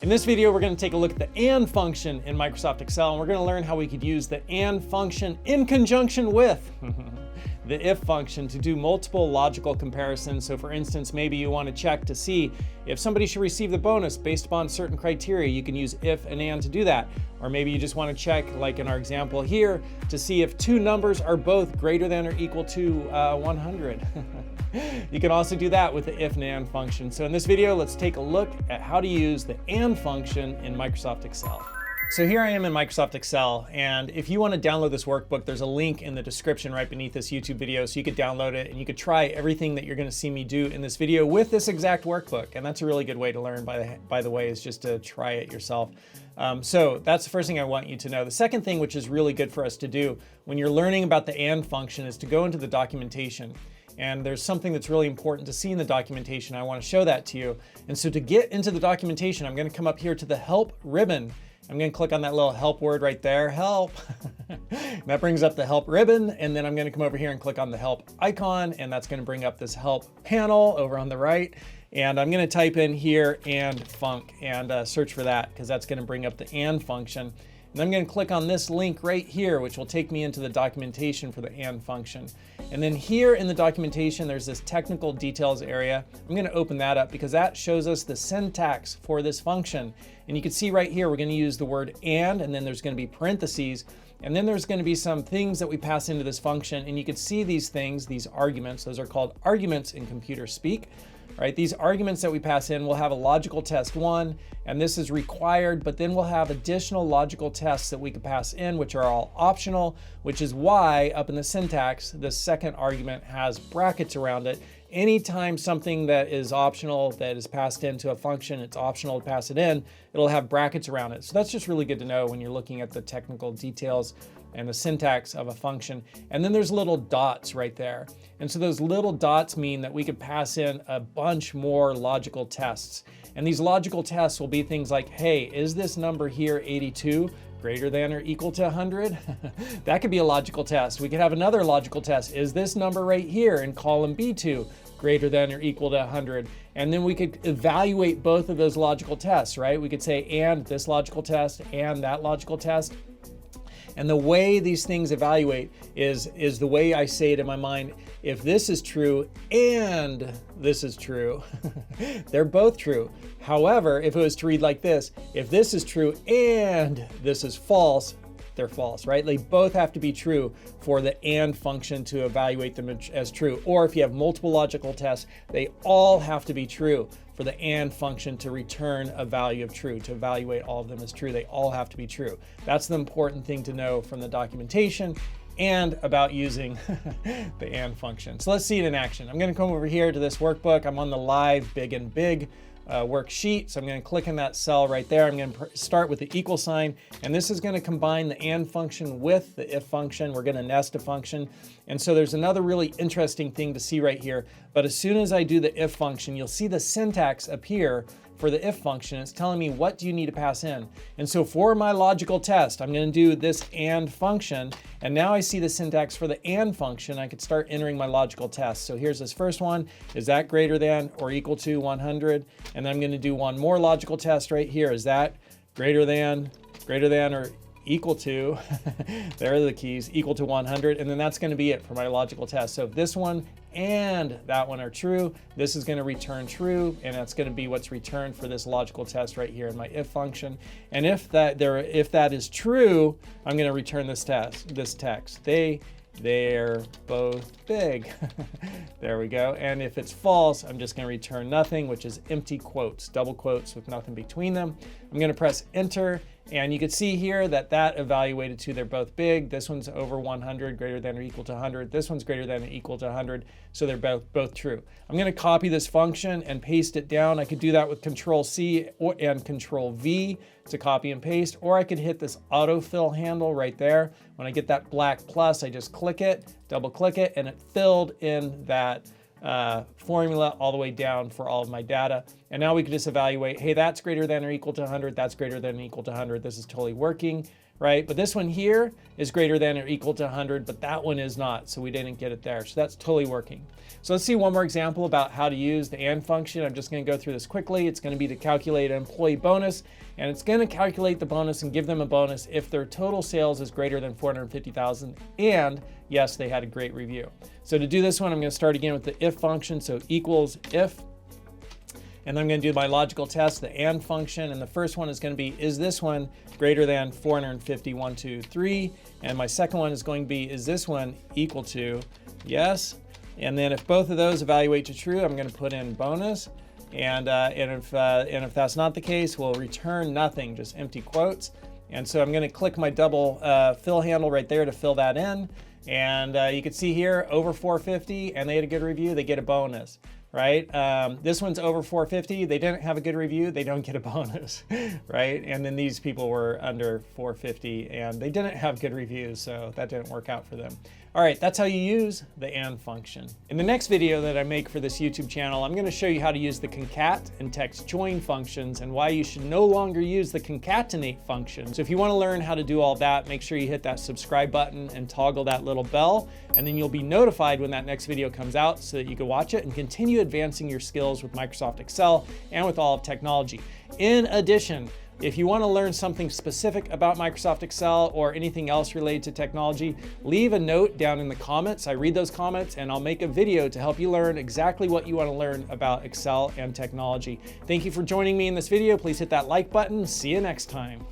In this video, we're going to take a look at the AND function in Microsoft Excel, and we're going to learn how we could use the AND function in conjunction with the IF function to do multiple logical comparisons. So for instance, maybe you want to check to see if somebody should receive the bonus based upon certain criteria. You can use if and AND to do that. Or maybe you just want to check, like in our example here, to see if two numbers are both greater than or equal to 100. You can also do that with the if and AND function. So in this video, let's take a look at how to use the AND function in Microsoft Excel. So here I am in Microsoft Excel, and if you want to download this workbook, there's a link in the description right beneath this YouTube video, so you could download it and you could try everything that you're going to see me do in this video with this exact workbook. And that's a really good way to learn, by the way, is just to try it yourself. So that's the first thing I want you to know. The second thing, which is really good for us to do when you're learning about the AND function, is to go into the documentation. And there's something that's really important to see in the documentation. I want to show that to you. And so to get into the documentation, I'm going to come up here to the help ribbon. I'm going to click on that little help word right there, help. That brings up the help ribbon. And then I'm going to come over here and click on the help icon. And that's going to bring up this help panel over on the right. And I'm going to type in here and func and search for that, because that's going to bring up the AND function. And I'm going to click on this link right here, which will take me into the documentation for the AND function. And then here in the documentation, there's this technical details area. I'm going to open that up because that shows us the syntax for this function. And you can see right here, we're going to use the word and then there's going to be parentheses. And then there's going to be some things that we pass into this function. And you can see these things, these arguments, those are called arguments in computer speak. Right, these arguments that we pass in, we'll have a logical test 1, and this is required, but then we'll have additional logical tests that we can pass in, which are all optional, which is why up in the syntax, the second argument has brackets around it. Anytime something that is optional that is passed into a function, it's optional to pass it in, it'll have brackets around it. So that's just really good to know when you're looking at the technical details and the syntax of a function. And then there's little dots right there. And so those little dots mean that we could pass in a bunch more logical tests. And these logical tests will be things like, hey, is this number here 82 greater than or equal to 100? That could be a logical test. We could have another logical test. Is this number right here in column B2 greater than or equal to 100? And then we could evaluate both of those logical tests, right? We could say, and this logical test and that logical test. And the way these things evaluate is the way I say it in my mind. If this is true and this is true, they're both true. However, if it was to read like this, if this is true and this is false, they're false, right? They both have to be true for the AND function to evaluate them as true. Or if you have multiple logical tests, they all have to be true for the AND function to return a value of true, to evaluate all of them as true. They all have to be true. That's the important thing to know from the documentation and about using the AND function. So let's see it in action. I'm going to come over here to this workbook. I'm on the live big and big worksheet. So I'm going to click on that cell right there. I'm going to start with the equal sign, and this is going to combine the AND function with the if function. We're going to nest a function. And so there's another really interesting thing to see right here. But as soon as I do the if function, you'll see the syntax appear for the if function. It's telling me what do you need to pass in. And so for my logical test, I'm going to do this AND function. And now I see the syntax for the AND function. I could start entering my logical test. So here's this first one. Is that greater than or equal to 100? And then I'm going to do one more logical test right here. Is that greater than or equal to, there are the keys, equal to 100. And then that's going to be it for my logical test. So if this one and that one are true, this is going to return true, and that's going to be what's returned for this logical test right here in my if function. And if that is true, I'm going to return this text. They're both big. There we go. And if it's false, I'm just going to return nothing, which is empty quotes, double quotes with nothing between them. I'm going to press enter, and you can see here that evaluated to they're both big. This one's over 100, greater than or equal to 100. This one's greater than or equal to 100. So they're both true. I'm going to copy this function and paste it down. I could do that with Control C and Control V to copy and paste, or I could hit this autofill handle right there. When I get that black plus, I just click it, double click it, and it filled in that formula all the way down for all of my data. And now we can just evaluate, hey, that's greater than or equal to 100, that's greater than or equal to 100. This is totally working, right? But this one here is greater than or equal to 100, but that one is not, so we didn't get it there. So that's totally working. So let's see one more example about how to use the AND function. I'm just going to go through this quickly. It's going to be to calculate an employee bonus, and it's going to calculate the bonus and give them a bonus if their total sales is greater than 450,000, and yes, they had a great review. So to do this one, I'm going to start again with the if function, so equals if. And I'm going to do my logical test, the AND function, and the first one is going to be, is this one greater than 450, 1, 2, 3? And my second one is going to be, is this one equal to, yes? And then if both of those evaluate to true, I'm going to put in bonus. And if that's not the case, we'll return nothing, just empty quotes. And so I'm going to click my double fill handle right there to fill that in. And you can see here, over 450, and they had a good review, they get a bonus. Right? This one's over 450. They didn't have a good review. They don't get a bonus, right? And then these people were under 450 and they didn't have good reviews, so that didn't work out for them. All right, that's how you use the AND function. In the next video that I make for this YouTube channel, I'm going to show you how to use the CONCAT and TEXTJOIN functions and why you should no longer use the concatenate function. So if you want to learn how to do all that, make sure you hit that subscribe button and toggle that little bell, and then you'll be notified when that next video comes out so that you can watch it and continue advancing your skills with Microsoft Excel and with all of technology. In addition, if you want to learn something specific about Microsoft Excel or anything else related to technology, leave a note down in the comments. I read those comments and I'll make a video to help you learn exactly what you want to learn about Excel and technology. Thank you for joining me in this video. Please hit that like button. See you next time.